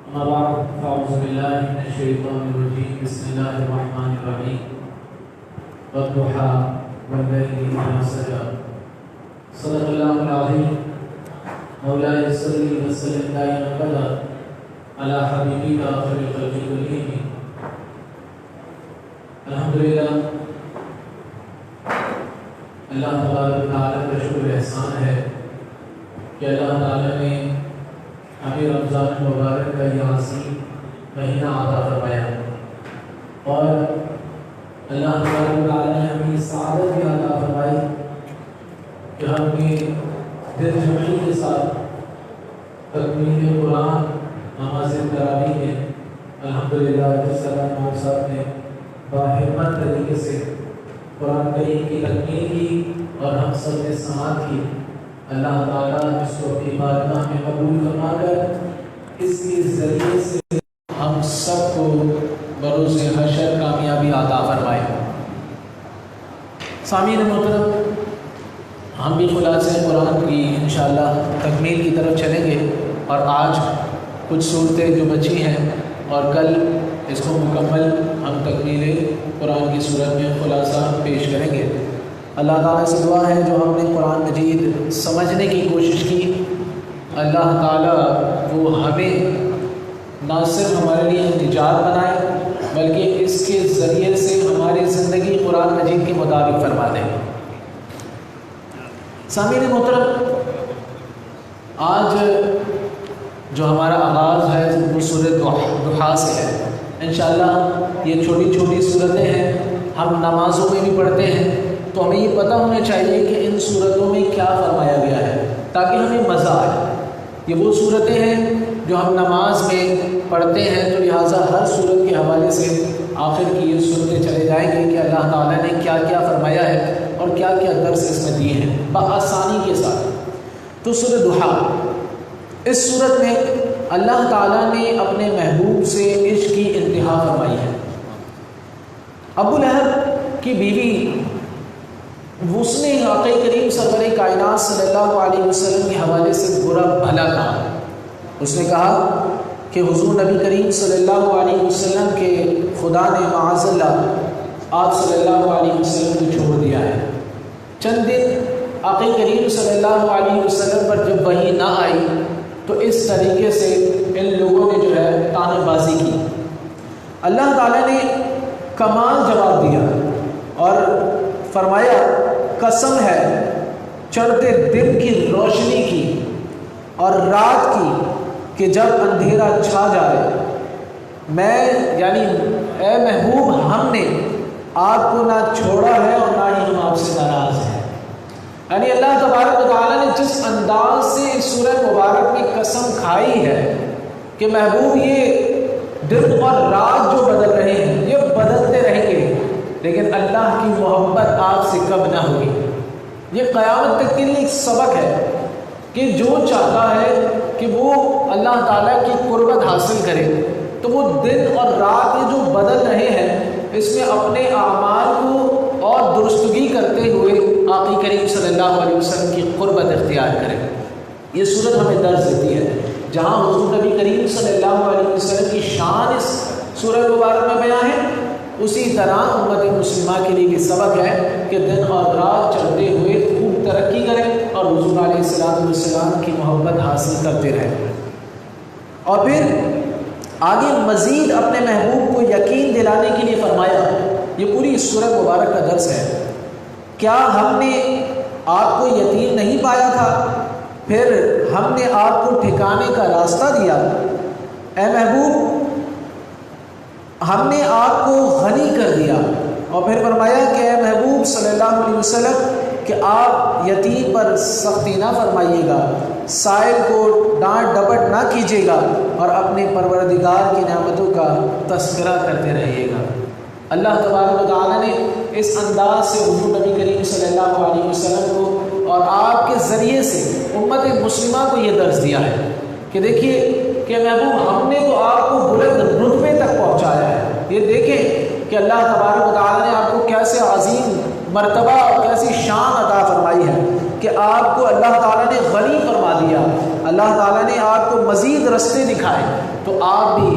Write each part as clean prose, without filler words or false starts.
أما بعد فأعوذ بالله من الشيطان الرجيم بسم الله الرحمن الرحيم والضحى والليل إذا سجى صدق الله العظيم مولاي صل وسلم دائما أبدا على حبيبك خير الخلق كلهم الحمدللہ اللہ تبارک و تعالیٰ کا شکر احسان ہے کہ اللہ تعالیٰ نے ہمیں رمضان مبارک کا یہ عظیم مہینہ عطا فرمایا اور اللہ تبارک و تعالیٰ نے ہمیں سعادت بھی عطا فرمائی کہ ہم نے دل جمعی کے ساتھ تکمیل قرآن نماز تراویح میں الحمدللہ جس طرح امام صاحب نے باہمت طریقے سے قرآن کریم کی تکمیل کی اور ہم سب نے سماعت کی۔ اللہ تعالیٰ اس کو اپنی بارگاہ میں قبول فرما کر اس کے ذریعے سے ہم سب کو بروز حشر کامیابی عطا فرمائے۔ سامعین محترم، ہم بھی خلاصہ قرآن کی انشاءاللہ تکمیل کی طرف چلیں گے اور آج کچھ صورتیں جو بچی ہیں اور کل اس کو مکمل ہم تکمیل قرآن کی صورت میں خلاصہ پیش کریں گے۔ اللہ تعالیٰ سے دعا ہے جو ہم نے قرآن مجید سمجھنے کی کوشش کی، اللہ تعالیٰ وہ ہمیں نہ صرف ہمارے لیے نجات بنائے بلکہ اس کے ذریعے سے ہماری زندگی قرآن مجید کے مطابق فرما دے۔ سامعین محترم، آج جو ہمارا آغاز ہے وہ سورۃ ضحیٰ سے ہے۔ انشاءاللہ یہ چھوٹی چھوٹی صورتیں ہیں، ہم نمازوں میں بھی پڑھتے ہیں تو ہمیں یہ پتہ ہونا چاہیے کہ ان صورتوں میں کیا فرمایا گیا ہے تاکہ ہمیں مزہ آئے۔ یہ وہ صورتیں ہیں جو ہم نماز میں پڑھتے ہیں تو لہٰذا ہر صورت کے حوالے سے آخر کی یہ صورتیں چلے جائیں گے کہ اللہ تعالیٰ نے کیا کیا فرمایا ہے اور کیا کیا درس اس میں دیے ہیں بآسانی کے ساتھ۔ تو سورۃ ضحیٰ، اس صورت میں اللہ تعالیٰ نے اپنے محبوب سے عشق کی انتہا فرمائی ہے۔ ابو لہب کی بیوی اس نے آقا کریم سرور کائنات صلی اللہ علیہ وسلم کے حوالے سے برا بھلا کہا۔ اس نے کہا کہ حضور نبی کریم صلی اللہ علیہ وسلم کے خدا نے معاذ اللہ آپ صلی اللہ علیہ وسلم کو چھوڑ دیا ہے۔ چند دن آقا کریم صلی اللہ علیہ وسلم پر جب وحی نہ آئی تو اس طریقے سے ان لوگوں نے جو ہے طعنہ بازی کی۔ اللہ تعالیٰ نے کمال جواب دیا اور فرمایا قسم ہے چڑھتے دن کی روشنی کی اور رات کی کہ جب اندھیرا چھا جائے، میں یعنی اے محبوب ہم نے آپ کو نہ چھوڑا ہے اور نہ ہی ہم آپ سے ناراض ہیں۔ یعنی اللہ تبارک و تعالیٰ نے جس انداز سے اس سورہ مبارک میں قسم کھائی ہے کہ محبوب یہ دن اور رات جو بدل رہے ہیں یہ بدلتے رہیں گے لیکن اللہ کی محبت آپ سے کب نہ ہوگی۔ یہ قیامت تک کے لیے ایک سبق ہے کہ جو چاہتا ہے کہ وہ اللہ تعالیٰ کی قربت حاصل کرے تو وہ دن اور رات یہ جو بدل رہے ہیں اس میں اپنے اعمال کو اور درستگی کرتے ہوئے آقا کریم صلی اللہ علیہ وسلم کی قربت اختیار کرے۔ یہ صورت ہمیں درس دیتی ہے، جہاں حضور نبی کریم صلی اللہ علیہ وسلم کی شان اس سورہ مبارک میں بیان ہے، اسی طرح امت مسلمہ کے لیے یہ سبق ہے کہ دن اور رات چڑھتے ہوئے خوب ترقی کریں اور حضور علیہ السلام کی محبت حاصل کرتے رہیں۔ اور پھر آگے مزید اپنے محبوب کو یقین دلانے کے لیے فرمایا، یہ پوری سورہ مبارک کا درس ہے، کیا ہم نے آپ کو یتیم نہیں پایا تھا پھر ہم نے آپ کو ٹھکانے کا راستہ دیا؟ اے محبوب ہم نے آپ کو غنی کر دیا۔ اور پھر فرمایا کہ اے محبوب صلی اللہ علیہ وسلم کہ آپ یتیم پر سختی نہ فرمائیے گا، سائل کو ڈانٹ ڈپٹ نہ کیجیے گا اور اپنے پروردگار کی نعمتوں کا تذکرہ کرتے رہیے گا۔ اللہ تبارک و تعالیٰ نے اس انداز سے حضور نبی کریم صلی اللہ علیہ وسلم کو اور آپ کے ذریعے سے امت مسلمہ کو یہ درس دیا ہے کہ دیکھیے کہ محبوب ہم نے تو آپ کو بلند رتبے تک پہنچایا ہے۔ یہ دیکھیں کہ اللہ تبارک و تعالیٰ نے آپ کو کیسے عظیم مرتبہ اور کیسی شان عطا فرمائی ہے کہ کہ آپ کو اللہ تعالیٰ نے غنی فرما دیا، اللہ تعالیٰ نے آپ کو مزید رستے دکھائے، تو آپ بھی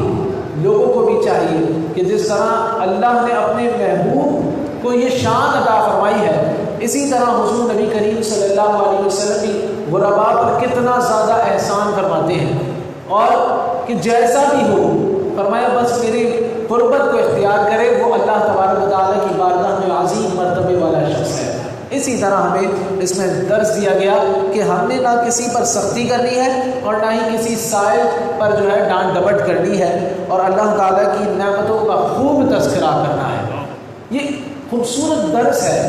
لوگوں کو بھی چاہیے کہ جس طرح اللہ نے اپنے محبوب کو یہ شان عطا فرمائی ہے، اسی طرح حضور نبی کریم صلی اللہ علیہ وسلم بھی غرباء پر کتنا زیادہ احسان فرماتے ہیں، اور کہ جیسا بھی ہو فرمایا بس میری قربت کو اختیار کرے، وہ اللہ تبارک و تعالیٰ کی بارگاہ میں عظیم مرتبے والا شخص ہے۔ اسی طرح ہمیں اس میں درس دیا گیا کہ ہم نے نہ کسی پر سختی کرنی ہے اور نہ ہی کسی سائل پر جو ہے ڈانٹ ڈپٹ کرنی ہے، اور اللہ تعالیٰ کی نعمتوں کا خوب تذکرہ کرنا ہے۔ یہ خوبصورت درس ہے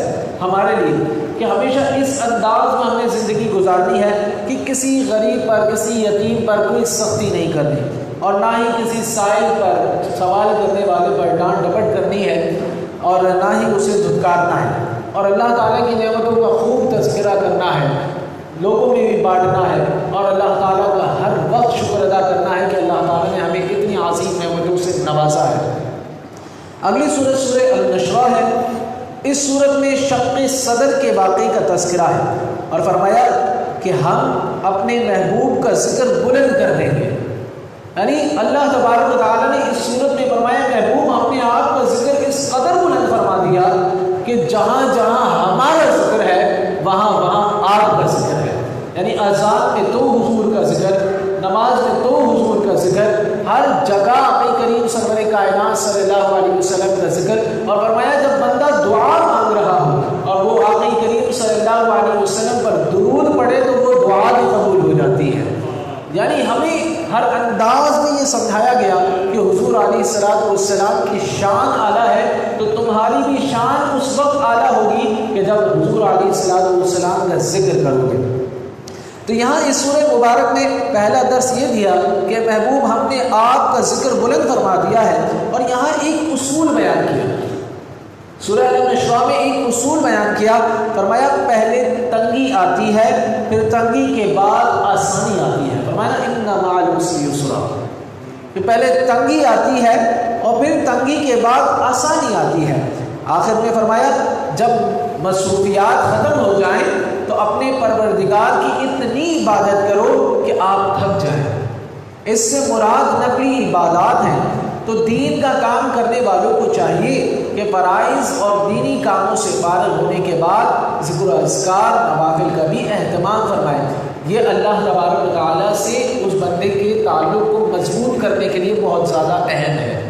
ہمارے لیے کہ ہمیشہ اس انداز میں ہمیں زندگی گزارنی ہے کہ کسی غریب پر، کسی یتیم پر کوئی سختی نہیں کرنی، اور نہ ہی کسی سائل پر، سوال کرنے والے پر ڈانٹ ڈپٹ کرنی ہے، اور نہ ہی اسے دھتکارنا ہے، اور اللہ تعالیٰ کی نعمتوں کا خوب تذکرہ کرنا ہے، لوگوں میں بھی بانٹنا ہے، اور اللہ تعالیٰ کا ہر وقت شکر ادا کرنا ہے کہ اللہ تعالیٰ نے ہمیں کتنی عظیم نعمتوں سے نوازا ہے۔ اگلی سورت سورہ النشرہ ہے۔ اس سورت میں شق صدر کے واقعے کا تذکرہ ہے، اور فرمایا کہ ہم اپنے محبوب کا ذکر بلند کر دیں گے، یعنی اللہ تبارک و تعالیٰ نے اس سورت میں فرمایا محبوب اپنے آپ کا ذکر اس قدر بلند فرما دیا کہ جہاں جہاں ہمارا ذکر ہے وہاں وہاں آپ کا ذکر ہے، یعنی اذان میں تو حضور کا ذکر، نماز میں تو حضور کا ذکر، ہر جگہ آقا کریم سرور کائنات صلی اللہ علیہ وسلم کا ذکر، اور فرمایا جب بندہ دعا مانگ رہا ہو اور وہ آقا کریم صلی اللہ علیہ وسلم پر درود پڑھے تو وہ دعا بھی قبول ہو جاتی ہے۔ یعنی ہمیں ہر انداز میں یہ سمجھایا گیا کہ حضور علیہ الصلوۃ والسلام کی شان اعلیٰ ہے، تو تمہاری بھی شان اس وقت اعلیٰ ہوگی کہ جب حضور علیہ الصلوۃ والسلام کا ذکر کرو گے۔ تو یہاں اس سورہ مبارک میں پہلا درس یہ دیا کہ محبوب ہم نے آپ کا ذکر بلند فرما دیا ہے، اور یہاں ایک اصول بیان کیا، سورہ النشرہ میں ایک اصول بیان کیا، فرمایا پہلے تنگی آتی ہے، پھر تنگی کے بعد آسانی آتی ہے، فرمایا ان مع العسر یسرا، کہ پہلے تنگی آتی ہے اور پھر تنگی کے بعد آسانی آتی ہے۔ آخر میں فرمایا جب مصروفیات ختم ہو جائیں تو اپنے پروردگار کی اتنی عبادت کرو کہ آپ تھک جائیں۔ اس سے مراد نقلی عبادات ہیں، تو دین کا کام کرنے والوں کو چاہیے کہ فرائض اور دینی کاموں سے فارغ ہونے کے بعد ذکر و اذکار، نوافل کا بھی اہتمام فرمائیں۔ یہ اللہ تبارک و تعالیٰ سے اس بندے کے تعلق کو مضبوط کرنے کے لیے بہت زیادہ اہم ہے۔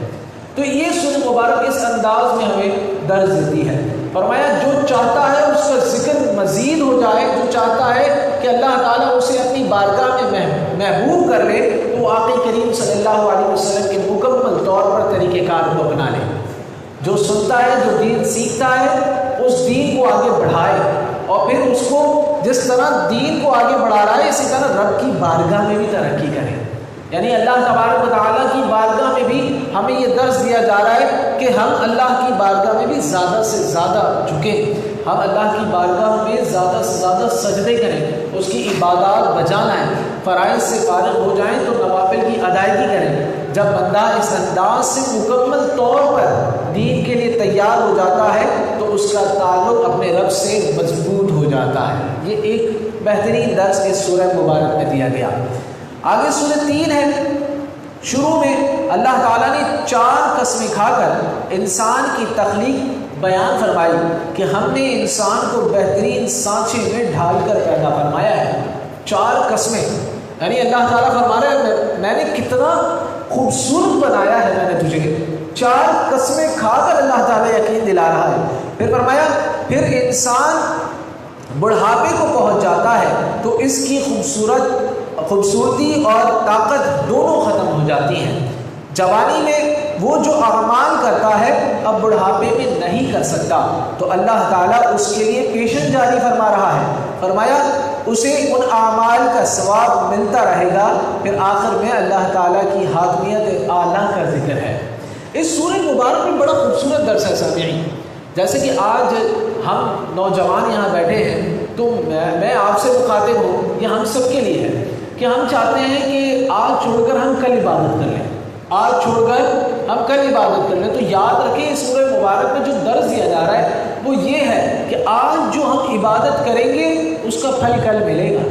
تو یہ سورہ مبارک اس انداز میں ہمیں درس دیتی ہے، فرمایا جو چاہتا ہے اس کا ذکر مزید ہو جائے، جو چاہتا ہے کہ اللہ تعالیٰ اسے اپنی بارگاہ میں محبوب کر لے، تو آقا کریم صلی اللہ علیہ وسلم کے مکمل طور پر طریقہ کار کو اپنا لے۔ جو سنتا ہے، جو دین سیکھتا ہے، اس دین کو آگے بڑھائے، اور پھر اس کو جس طرح دین کو آگے بڑھا رہا ہے اسی طرح رب کی بارگاہ میں بھی ترقی کرے۔ یعنی اللہ تبارک و تعالیٰ کی بارگاہ میں بھی ہمیں یہ درس دیا جا رہا ہے کہ ہم اللہ کی بارگاہ میں بھی زیادہ سے زیادہ جھکیں، ہم اللہ کی بارگاہ میں زیادہ سے زیادہ سجدے کریں، اس کی عبادات بجانا ہے، فرائض سے فارغ ہو جائیں تو نوافل کی ادائیگی کریں۔ جب بندہ اس انداز سے مکمل طور پر دین کے لیے تیار ہو جاتا ہے تو اس کا تعلق اپنے رب سے مضبوط ہو جاتا ہے۔ یہ ایک بہترین درس اس سورہ مبارک میں دیا گیا۔ آگے سورہ 3 ہے۔ شروع میں اللہ تعالیٰ نے 4 قسمیں کھا کر انسان کی تخلیق بیان فرمائی کہ ہم نے انسان کو بہترین سانچے میں ڈھال کر پیدا فرمایا ہے۔ 4 قسمیں، یعنی اللہ تعالیٰ فرما رہا ہے میں نے کتنا خوبصورت بنایا ہے میں نے تجھے۔ 4 قسمیں کھا کر اللہ تعالیٰ یقین دلا رہا ہے۔ پھر فرمایا پھر انسان بڑھاپے کو پہنچ جاتا ہے تو اس کی خوبصورتی اور طاقت دونوں ختم ہو جاتی ہیں۔ جوانی میں وہ جو اعمال کرتا ہے اب بڑھاپے میں نہیں کر سکتا، تو اللہ تعالیٰ اس کے لیے پیشن جاری فرما رہا ہے، فرمایا اسے ان اعمال کا ثواب ملتا رہے گا۔ پھر آخر میں اللہ تعالیٰ کی حاکمیت اعلیٰ کا ذکر ہے۔ اس سورہ مبارک میں بڑا خوبصورت درس ہے سامعین۔ جیسے کہ آج ہم نوجوان یہاں بیٹھے ہیں تو میں آپ سے مخاطب ہوں، یہ ہم سب کے لیے ہے کہ ہم چاہتے ہیں کہ آج چھوڑ کر ہم کل عبادت کر لیں، آج چھوڑ کر ہم کل عبادت کر لیں۔ تو یاد رکھیں اس سورہ مبارک میں جو درس دیا جا رہا ہے وہ یہ ہے کہ آج جو ہم عبادت کریں گے اس کا پھل کل ملے گا.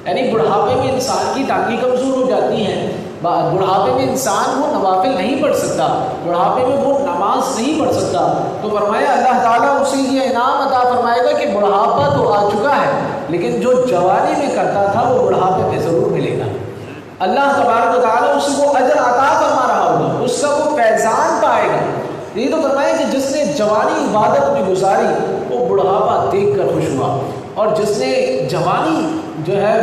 یعنی بڑھاپے میں انسان کی ٹانگیں کمزور ہو جاتی ہیں، بڑھاپے میں انسان وہ نوافل نہیں پڑھ سکتا، بڑھاپے میں وہ نماز نہیں پڑھ سکتا. تو فرمایا اللہ تعالیٰ اسے یہ انعام عطا فرمائے گا کہ بڑھاپا تو آ چکا ہے لیکن جو جوانی میں کرتا تھا وہ بڑھاپے میں ضرور ملے گا. اللہ تبارک و تعالیٰ اسے وہ اجر عطا فرما رہا ہوگا، اس کا وہ فیضان پائے گا. یہ تو فرمایا کہ جس نے جوانی عبادت میں گزاری وہ بڑھاپا دیکھ کر خوش ہوا، اور جس نے جوانی جو ہے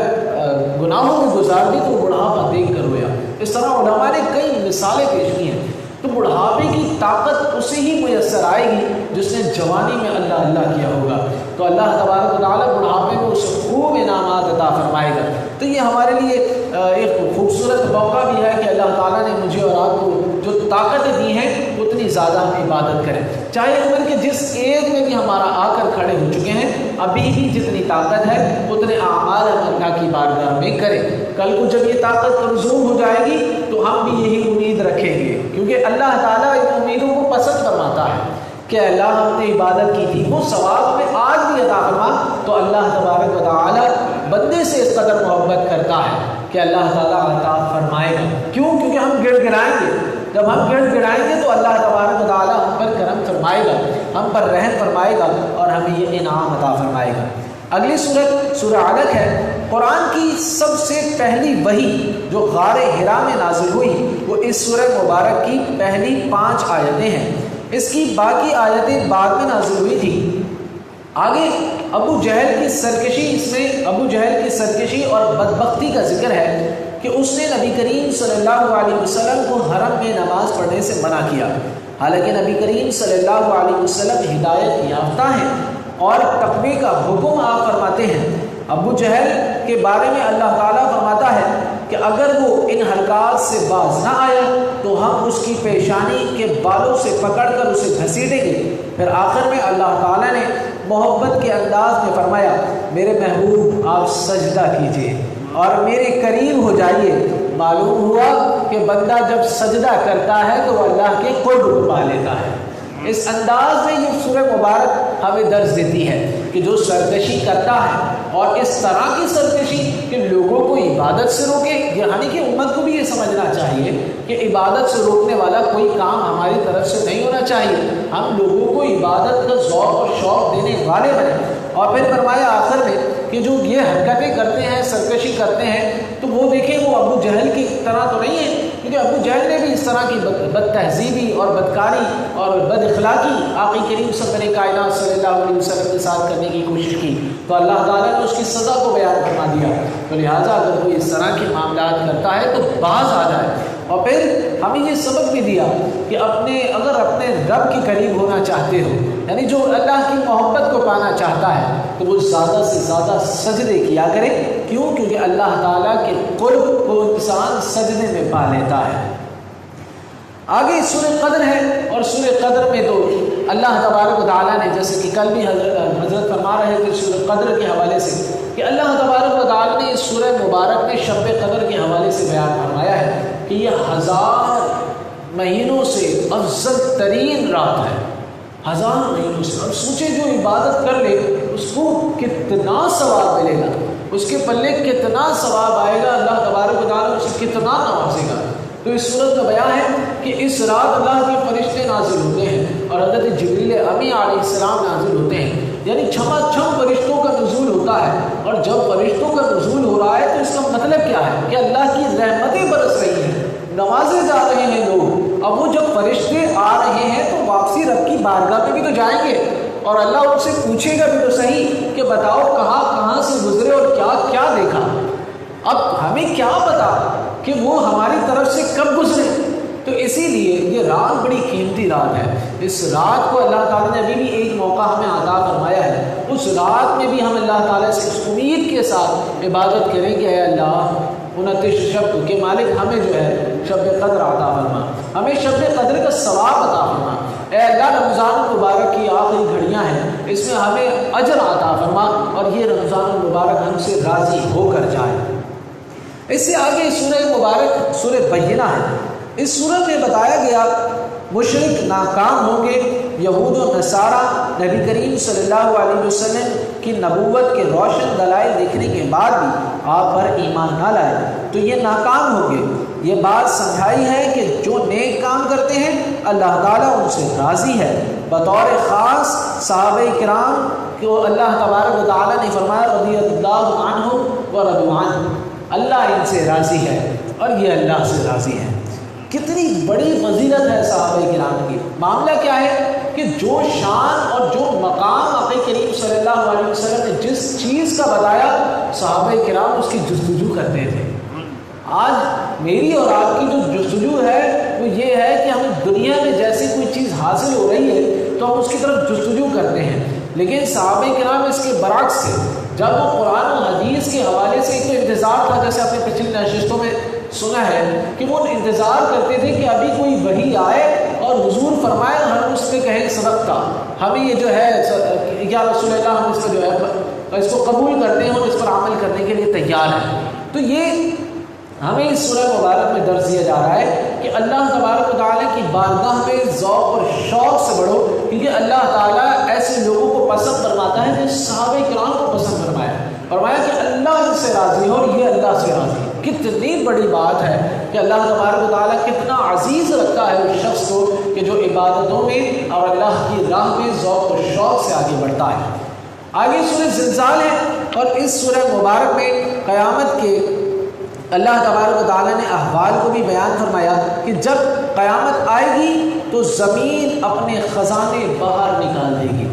گناہوں میں گزار دی تو بڑھاپا دیکھ کر رویا. اس طرح علماء نے کئی مثالیں پیش کی ہیں. تو بڑھاپے کی طاقت اسے ہی میسر آئے گی جس نے جوانی میں اللہ اللہ کیا ہوگا. تو اللہ تبارک و تعالیٰ بڑھاپے میں اسے خوب انعامات عطا فرمائے گا. تو یہ ہمارے لیے ایک خوبصورت موقع بھی ہے کہ اللہ تعالیٰ نے مجھے اور آپ کو جو طاقتیں دی ہیں اتنی زیادہ ہم عبادت کریں، چاہے عمر کے جس ایج میں بھی ہمارا آ کر کھڑے ہو چکے ہیں، ابھی بھی جتنی طاقت ہے اتنے اعمال ہم اللہ کی بارگاہ میں کریں. کل کو جب یہ طاقت کمزور ہو جائے گی تو ہم بھی یہی امید رکھیں گے، کیونکہ اللہ تعالیٰ ان امیدوں کو پسند فرماتا ہے کہ اللہ ہم نے عبادت کی تھی وہ ثواب میں آج بھی عطا فرما. تو اللہ تبارک و تعالیٰ بندے سے اس قدر محبت کرتا ہے کہ اللہ تعالیٰ عطا فرمائے گا. کیوں؟ کیونکہ ہم گڑ گڑائیں گے. جب ہم گڑ گڑائیں گے تو اللہ تبارک و تعالیٰ ہم پر کرم فرمائے گا، ہم پر رحم فرمائے گا اور ہمیں یہ انعام عطا فرمائے گا. اگلی سورت سورہ علق ہے. قرآن کی سب سے پہلی وحی جو غار حرا میں نازل ہوئی وہ اس سورہ مبارک کی پہلی 5 آیتیں ہیں. اس کی باقی آیتیں بعد میں نازل ہوئی تھی. آگے ابو جہل کی سرکشی، اس میں ابو جہل کی سرکشی اور بدبختی کا ذکر ہے کہ اس نے نبی کریم صلی اللہ علیہ وسلم کو حرم میں نماز پڑھنے سے منع کیا. حالانکہ نبی کریم صلی اللہ علیہ وسلم ہدایت یافتہ ہیں اور تقوی کا حکم آپ فرماتے ہیں. ابو جہل کے بارے میں اللہ تعالیٰ فرماتا ہے کہ اگر وہ ان حرکات سے باز نہ آیا تو ہم اس کی پیشانی کے بالوں سے پکڑ کر اسے گھسیٹیں گے. پھر آخر میں اللہ تعالیٰ نے محبت کے انداز میں فرمایا میرے محبوب آپ سجدہ کیجئے اور میرے قریب ہو جائیے. معلوم ہوا کہ بندہ جب سجدہ کرتا ہے تو وہ اللہ کے قرب پا لیتا ہے. اس انداز میں یہ سورہ مبارک ہمیں درس دیتی ہے کہ جو سرکشی کرتا ہے اور اس طرح کی سرکشی کہ لوگوں کو عبادت سے روکے، یعنی کہ امت کو بھی یہ سمجھنا چاہیے کہ عبادت سے روکنے والا کوئی کام ہماری طرف سے نہیں ہونا چاہیے. ہم لوگوں کو عبادت کا ذوق اور شوق دینے والے بنے. اور پھر فرمایا آخر میں کہ جو یہ حرکتیں کرتے ہیں، سرکشی کرتے ہیں، تو وہ دیکھیں وہ ابو جہل کی طرح تو نہیں ہے، کیونکہ ابو جہل نے بھی اس طرح کی بد تہذیبی اور بدکاری اور بد اخلاقی آقا کریم سرور کائنات صلی اللہ علیہ وسلم کے ساتھ کرنے کی کوشش کی تو اللہ تعالیٰ نے اس کی سزا کو بیان فرما دیا. تو لہٰذا اگر کوئی اس طرح کے معاملات کرتا ہے تو باز آ جائے. اور پھر ہمیں یہ سبق بھی دیا کہ اگر اپنے رب کے قریب ہونا چاہتے ہو، یعنی جو اللہ کی محبت کو پانا چاہتا ہے تو وہ زیادہ سے زیادہ سجدے کیا کرے. کیوں؟ کیونکہ اللہ تعالیٰ کے قرب کو انسان سجدے میں پا لیتا ہے. آگے سورہ قدر ہے اور سورہ قدر میں تو اللہ تبارک و تعالیٰ نے جیسے کہ کل بھی حضرت فرما رہے تھے سورہ قدر کے حوالے سے کہ اللہ تبارک و تعالیٰ نے اس سورہ مبارک میں شب قدر کے حوالے سے بیان فرمایا ہے کہ یہ 1000 مہینوں سے افضل ترین رات ہے. 1000 مہینوں سے. اب سوچے جو عبادت کر لے اس کو کتنا ثواب ملے گا، اس کے پلے کتنا ثواب آئے گا، اللہ تبارک و تعالیٰ اسے کتنا نوازے گا. تو اس صورت میں بیان ہے کہ اس رات اللہ کے فرشتے نازل ہوتے ہیں اور حضرت جبریل امی علیہ السلام نازل ہوتے ہیں. یعنی چھما چھم فرشتوں کا نزول ہوتا ہے. اور جب فرشتوں کا نزول ہو رہا ہے تو اس کا مطلب کیا ہے کہ اللہ کی رحمتیں برس رہی ہیں، نوازے جا رہے ہیں لوگ. اب وہ جب فرشتے آ رہے ہیں تو واپسی رب کی بارگاہ پہ بھی تو جائیں گے اور اللہ ان سے پوچھے گا بھی تو صحیح کہ بتاؤ کہاں کہاں سے گزرے اور کیا کیا دیکھا. اب ہمیں کیا پتا کہ وہ ہماری طرف سے کب گزرے. تو اسی لیے یہ رات بڑی قیمتی رات ہے. اس رات کو اللہ تعالیٰ نے ابھی بھی ایک موقع ہمیں عطا فرمایا ہے. اس رات میں بھی ہم اللہ تعالیٰ سے اس امید کے ساتھ عبادت کریں کہ اے اللہ 29 شب کے مالک ہمیں جو ہے شب قدر عطا فرما، ہمیں شب قدر کا ثواب عطا فرما. اے اللہ رمضان المبارک کی آخری گھڑیاں ہیں، اس میں ہمیں اجر عطا فرما اور یہ رمضان المبارک ہم سے راضی ہو کر جائے. اس سے آگے سورہ مبارک سورہ بینہ ہے. اس صورت میں بتایا گیا مشرک ناکام ہوں گے، یہود و نصارہ نبی کریم صلی اللہ علیہ وسلم کی نبوت کے روشن دلائل دیکھنے کے بعد بھی آپ پر ایمان نہ لائے تو یہ ناکام ہوں گے۔ یہ بات سمجھائی ہے کہ جو نیک کام کرتے ہیں اللہ تعالیٰ ان سے راضی ہے۔ بطور خاص صحابہ کرام کو اللہ تبارک و تعالیٰ نے فرمایا رضی اللہ عنہ و رضوا عنہ، اللہ ان سے راضی ہے اور یہ اللہ سے راضی ہے۔ کتنی بڑی فضیلت ہے صحابہ کرام کی۔ معاملہ کیا ہے کہ جو شان اور جو مقام آقا کریم صلی اللہ علیہ وسلم نے جس چیز کا بتایا صحابہ کرام اس کی جستجو کرتے تھے۔ آج میری اور آپ کی جو جستجو ہے وہ یہ ہے کہ ہمیں دنیا میں جیسی کوئی چیز حاصل ہو رہی ہے تو ہم اس کی طرف جستجو کرتے ہیں، لیکن صحابہ کرام اس کے برعکس سے جب وہ قرآن و حدیث کے حوالے سے ایک تو انتظار تھا، جیسے آپ نے پچھلی نشستوں میں سنا ہے کہ وہ انتظار کرتے تھے کہ ابھی کوئی وحی آئے اور حضور فرمائے ہم اس پہ کہیں صدقہ، ہمیں یہ جو ہے یا رسول اللہ ہم اس کا جو ہے اس کو قبول کرتے ہیں اور اس پر عمل کرنے کے لیے تیار ہیں۔ تو یہ ہمیں اس سورہ مبارک میں درس دیا جا رہا ہے کہ اللہ تبارک و تعالیٰ کی بارگاہ میں ذوق اور شوق سے بڑھو، کیونکہ اللہ تعالیٰ ایسے لوگوں کو پسند فرماتا ہے جو صحابہ کرام کو پسند فرمایا کہ اللہ ان سے راضی ہو اور یہ اللہ سے راضی ہے۔ کتنی بڑی بات ہے کہ اللہ تبارک و تعالیٰ کتنا عزیز رکھتا ہے اس شخص کو کہ جو عبادتوں میں اور اللہ کی راہ میں ذوق و شوق سے آگے بڑھتا ہے۔ آگے سورہ زلزال ہے اور اس سورہ مبارک میں قیامت کے اللہ تبارک و تعالیٰ نے احوال کو بھی بیان فرمایا کہ جب قیامت آئے گی تو زمین اپنے خزانے باہر نکال دے گی۔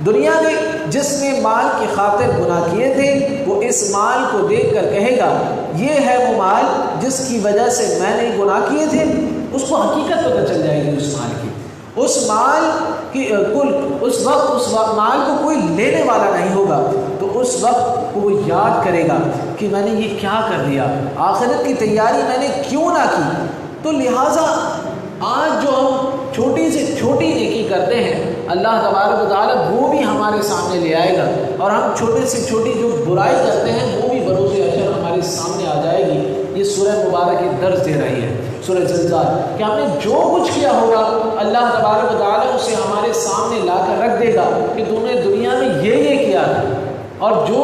دنیا میں جس نے مال کی خاطر گناہ کیے تھے وہ اس مال کو دیکھ کر کہے گا یہ ہے وہ مال جس کی وجہ سے میں نے گناہ کیے تھے۔ اس کو حقیقت پتہ چل جائے گی اس مال کی، اس مال کی اس وقت مال کو کوئی لینے والا نہیں ہوگا، تو اس وقت وہ یاد کرے گا کہ میں نے یہ کیا کر دیا، آخرت کی تیاری میں نے کیوں نہ کی۔ تو لہٰذا آج جو ہم چھوٹی سے چھوٹی نیکی کرتے ہیں اللہ تبارک و تعالیٰ وہ بھی ہمارے سامنے لے آئے گا، اور ہم چھوٹے سے چھوٹی جو برائی کرتے ہیں وہ بھی بروز حشر ہمارے سامنے آ جائے گی۔ یہ سورہ مبارک کی درس دے رہی ہے سورہ زلزال کہ ہم نے جو کچھ کیا ہوگا اللہ تبارک و تعالیٰ اسے ہمارے سامنے لا کر رکھ دے گا کہ تم نے دنیا میں یہ کیا تھا، اور جو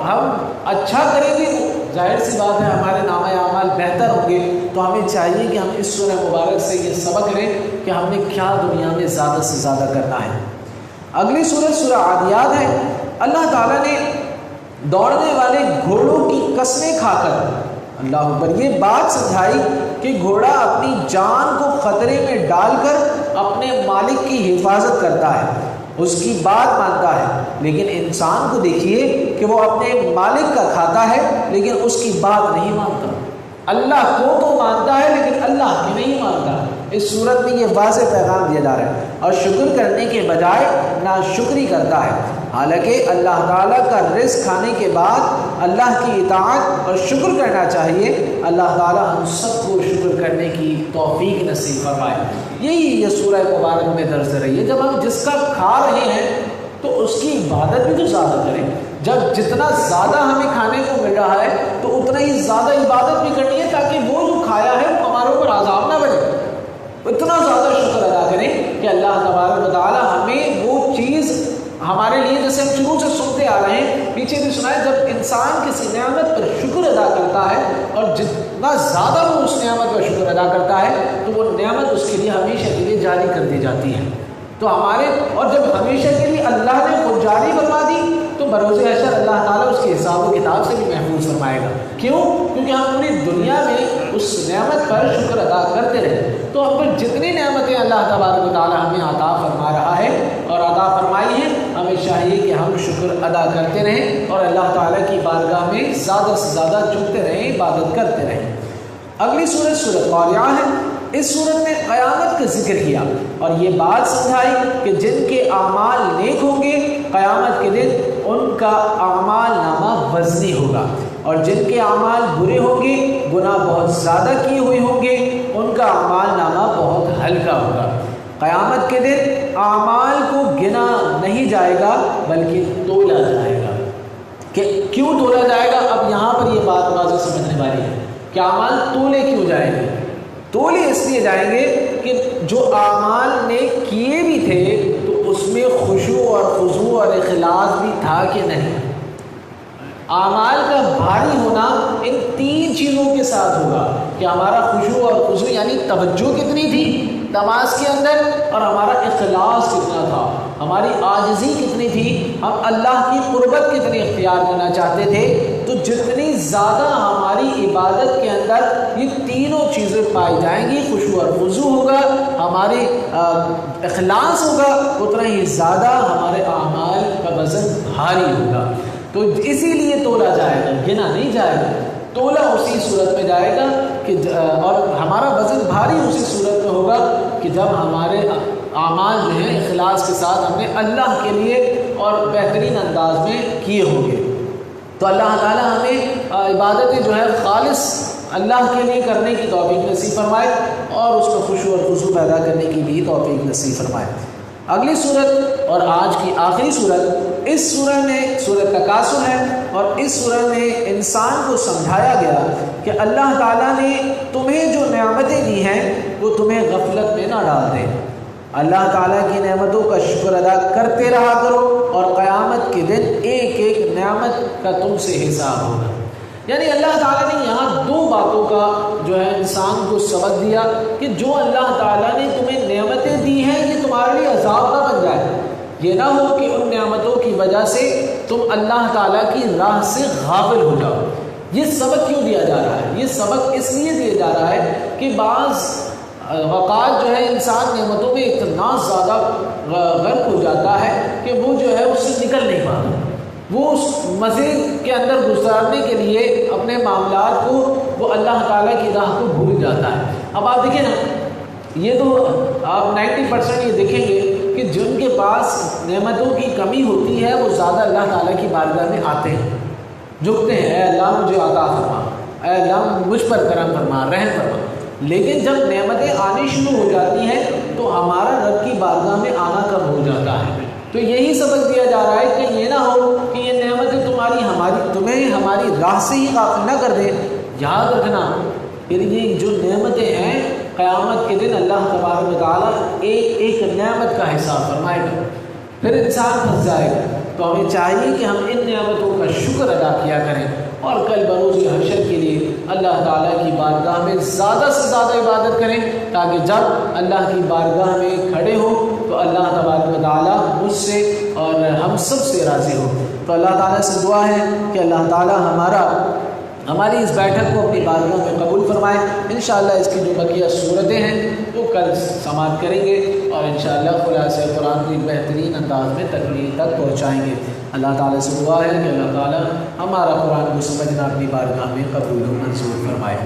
ہم اچھا کریں گے ظاہر سی بات ہے ہمارے نامہ اعمال بہتر ہوں گے، تو ہمیں چاہیے کہ ہم اس سورہ مبارک سے یہ سبق لیں کہ ہم نے کیا دنیا میں زیادہ سے زیادہ کرنا ہے۔ اگلی سورہ عادیات ہے۔ اللہ تعالیٰ نے دوڑنے والے گھوڑوں کی قسمیں کھا کر اللہ اکبر یہ بات سمجھائی کہ گھوڑا اپنی جان کو خطرے میں ڈال کر اپنے مالک کی حفاظت کرتا ہے، اس کی بات مانتا ہے، لیکن انسان کو دیکھیے کہ وہ اپنے مالک کا کھاتا ہے لیکن اس کی بات نہیں مانتا۔ اللہ کو تو مانتا ہے لیکن اللہ کی نہیں مانتا۔ اس صورت میں یہ واضح پیغام دیا جا رہا ہے، اور شکر کرنے کے بجائے ناشکری کرتا ہے، حالانکہ اللہ تعالیٰ کا رزق کھانے کے بعد اللہ کی اطاعت اور شکر کرنا چاہیے۔ اللہ تعالیٰ ہم سب کو شکر کرنے کی توفیق نصیب فرمائے۔ یہی یہ سورہ مبارک میں درس دے رہی ہے، جب ہم جس کا کھا رہے ہیں تو اس کی عبادت بھی تو زیادہ کریں۔ جب جتنا زیادہ ہمیں کھانے کو مل رہا ہے تو اتنا ہی زیادہ عبادت بھی کرنی ہے، تاکہ وہ جو کھایا ہے وہ ہمارے اوپر عذاب نہ بنے۔ اتنا زیادہ شکر ادا کریں کہ اللہ تبارک و تعالیٰ ہمیں وہ چیز ہمارے لیے، جیسے ہم شروع سے سنتے آ رہے ہیں، پیچھے بھی سنا ہے، جب انسان کسی نعمت پر شکر ادا کرتا ہے اور جتنا زیادہ وہ اس نعمت پر شکر ادا کرتا ہے تو وہ نعمت اس کے لیے ہمیشہ کے لیے جاری کر دی جاتی ہے۔ تو اور جب ہمیشہ کے لیے اللہ نے خود جاری فرما دی تو بروز حشر اللہ تعالیٰ اس کے حساب و کتاب سے بھی محفوظ فرمائے گا۔ کیوں؟ کیونکہ ہم پوری دنیا میں اس نعمت پر شکر ادا کرتے رہے، تو ہم پر جتنی نعمتیں اللہ تبارک و تعالیٰ ہمیں عطا فرما رہا ہے اور عطا فرمائی ہیں، ہمیں چاہیے کہ ہم شکر ادا کرتے رہیں اور اللہ تعالیٰ کی بارگاہ میں زیادہ سے زیادہ جھکتے رہیں، عبادت کرتے رہیں۔ اگلی سورۃ قاریعہ ہے۔ اس صورت میں قیامت کا ذکر کیا اور یہ بات سمجھائی کہ جن کے اعمال نیک ہوں گے قیامت کے دن ان کا اعمال نامہ وزنی ہوگا، اور جن کے اعمال برے ہوں گے، گناہ بہت زیادہ کیے ہوئے ہوں گے، ان کا اعمال نامہ بہت ہلکا ہوگا۔ قیامت کے دن اعمال کو گنا نہیں جائے گا بلکہ تولا جائے گا۔ کہ کیوں تولا جائے گا؟ اب یہاں پر یہ بات واضح سمجھنے والی ہے کہ اعمال تولے کیوں جائیں گے۔ تولے اس نوٹس دیے جائیں گے کہ جو اعمال نے کیے بھی تھے تو اس میں خشوع اور خضوع اور اخلاص بھی تھا کہ نہیں. اعمال کا بھاری ہونا ان 3 چیزوں کے ساتھ ہوگا کہ ہمارا خشوع اور خضوع یعنی توجہ کتنی تھی نماز کے اندر اور ہمارا اخلاص کتنا تھا, ہماری عاجزی کتنی تھی, ہم اللہ کی قربت کتنی اختیار کرنا چاہتے تھے. تو جتنی زیادہ ہماری عبادت کے اندر یہ تینوں چیزیں پائی جائیں گی, خشوع اور خضوع ہوگا, ہمارے اخلاص ہوگا, اتنا ہی زیادہ ہمارے اعمال کا وزن بھاری ہوگا. تو اسی لیے تولا جائے گا, گنا نہیں جائے گا, تولا اسی صورت میں جائے گا کہ اور ہمارا وزن بھاری اسی صورت میں ہوگا کہ جب ہمارے اعمال جو ہیں اخلاص کے ساتھ ہم نے اللہ کے لیے اور بہترین انداز میں کیے ہوں گے. تو اللہ تعالیٰ ہمیں عبادتیں جو ہے خالص اللہ کے لیے کرنے کی توفیق نصیب فرمائے اور اس میں خشوع اور خضوع پیدا کرنے کی بھی توفیق نصیب فرمائے. اگلی صورت اور آج کی آخری صورت, اس سورہ میں سورۃ تکاثر ہے اور اس سورہ میں انسان کو سمجھایا گیا کہ اللہ تعالیٰ نے تمہیں جو نعمتیں دی ہیں وہ تمہیں غفلت میں نہ ڈال دے. اللہ تعالیٰ کی نعمتوں کا شکر ادا کرتے رہا کرو اور قیامت کے دن ایک ایک نعمت کا تم سے حساب ہوگا. یعنی اللہ تعالیٰ نے یہاں 2 باتوں کا جو ہے انسان کو سبق دیا کہ جو اللہ تعالیٰ نے تمہیں نعمتیں دی ہیں یہ تمہارے لیے عذاب نہ بن جائے. یہ نہ ہو کہ ان نعمتوں کی وجہ سے تم اللہ تعالیٰ کی راہ سے غافل ہو جاؤ. یہ سبق کیوں دیا جا رہا ہے؟ یہ سبق اس لیے دیا جا رہا ہے کہ بعض اوقات جو ہے انسان نعمتوں میں اتنا زیادہ غرق ہو جاتا ہے کہ وہ جو ہے اس سے نکل نہیں پاتا. وہ اس مزے کے اندر گزارنے کے لیے اپنے معاملات کو وہ اللہ تعالیٰ کی راہ کو بھول جاتا ہے. اب آپ دیکھیں نا, یہ تو آپ 90% یہ دیکھیں گے کہ جن کے پاس نعمتوں کی کمی ہوتی ہے وہ زیادہ اللہ تعالیٰ کی بارگاہ میں آتے ہیں, جھکتے ہیں, اے اللہ مجھے عطا فرما, اے اللہ مجھ پر کرم فرما, رحم فرما. لیکن جب نعمتیں آنی شروع ہو جاتی ہیں تو ہمارا رب کی بارگاہ میں آنا کم ہو جاتا ہے. تو یہی سبق دیا جا رہا ہے کہ یہ نہ ہو کہ یہ نعمتیں تمہیں ہماری راہ سے ہی غافل نہ کر دیں. یاد رکھنا پھر یہ جو نعمتیں ہیں قیامت کے دن اللہ تبارک و تعالیٰ ایک ایک نعمت کا حساب فرمائے گا, پھر انسان پھنس جائے گا. تو ہمیں چاہیے کہ ہم ان نعمتوں کا شکر ادا کیا کریں اور کل بروز حشر کے لیے اللہ تعالیٰ کی بارگاہ میں زیادہ سے زیادہ عبادت کریں تاکہ جب اللہ کی بارگاہ میں کھڑے ہوں تو اللہ تبارک و تعالیٰ مجھ سے اور ہم سب سے راضی ہو. تو اللہ تعالیٰ سے دعا ہے کہ اللہ تعالیٰ ہماری اس بیٹھک کو اپنی بارگاہ میں قبول فرمائے. انشاءاللہ اس کی جو بقیہ صورتیں ہیں وہ کل سماعت کریں گے اور انشاءاللہ خلاصہ قرآن کو ایک بہترین انداز میں تکمیل تک پہنچائیں گے. اللہ تعالیٰ سے دعا ہے کہ اللہ تعالیٰ ہمارا قرآن کو سمجھنا اپنی بارگاہ میں قبول و منظور فرمائے.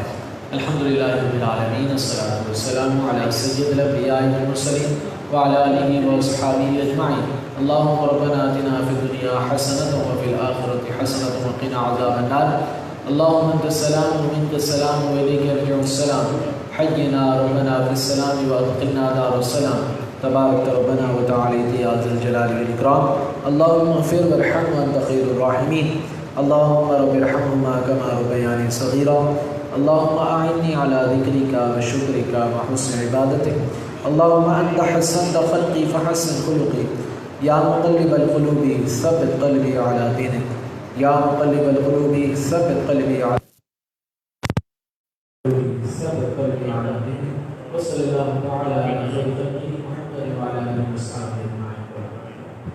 الحمدللہ رب العالمین, الصلاۃ والسلام علی سید الانبیاء والمرسلین وعلی آلہ واصحابہ اجمعین. اللہم ربنا آتنا فی الدنیا حسنۃ وفی الآخرۃ حسنۃ وقنا عذاب النار. اللہم انت السلام ومنک السلام والیک یرجع السلام. حینا ربنا فی السلام وادخلنا دار السلام. تبارک ربنا وتعالیت یا ذا الجلال والاکرام. اللہم اغفر وارحم وانت خیر الراحمین. اللہم رب ارحمہما کما ربیانی صغیرا. اللہم اعنی علی ذکرک وشکرک وحسن عبادتک. اللہم انت حسنت خلقی فحسن خلقی. یا مقلب القلوب ثبت قلبی علی دینک. یا مقلب القلوب ثبت قلبی علی